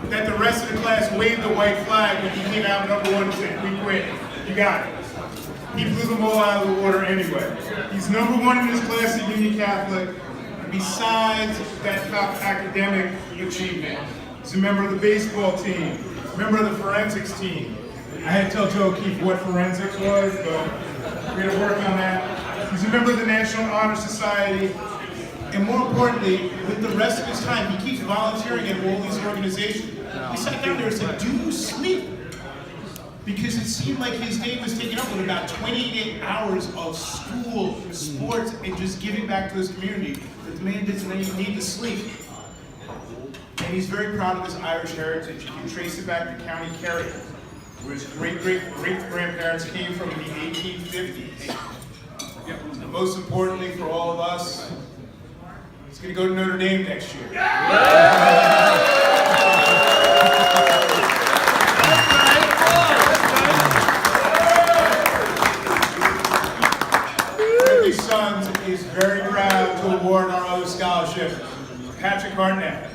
that the rest of the class waved the white flag when he came out number one and said, "We quit." You got it. He blew them all out of the water anyway. He's number one in his class at Union Catholic. Besides that top academic achievement, he's a member of the baseball team, member of the forensics team. I had to tell Joe O'Keefe what forensics was, but we're going to work on that. He's a member of the National Honor Society. And more importantly, with the rest of his time, he keeps volunteering at all these organizations. He sat down there and said, "Do you sleep?" Because it seemed like his day was taken up with about 28 hours of school, sports, and just giving back to his community. That the man didn't need to sleep. And he's very proud of his Irish heritage. You can trace it back to County Kerry, where his great-great-great-grandparents came from in the 1850s. And most importantly for all of us, he's going to go to Notre Dame next year. Ridley's Sons is very proud to award our other scholarship, Patrick Hartnett.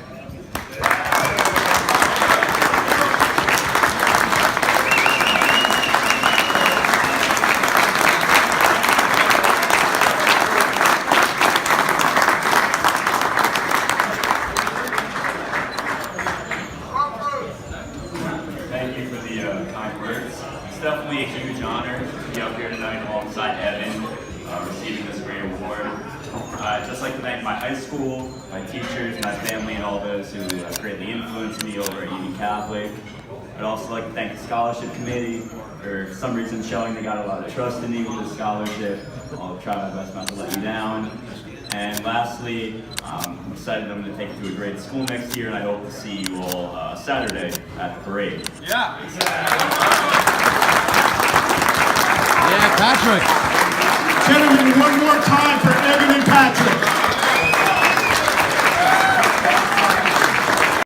Thank you for the kind words. It's definitely a huge honor to be up here tonight alongside Evan, receiving this great award. I'd just like to thank my high school, my teachers, my family, and all those who greatly influenced me over at Union Catholic. I'd also like to thank the scholarship committee for some reason showing they got a lot of trust in me with the scholarship. I'll try my best not to let you down. And lastly, I'm excited I'm going to take you to a great school next year, and I hope to see you all Saturday at the parade. Yeah, Patrick. Gentlemen, one more time for Evan and Patrick.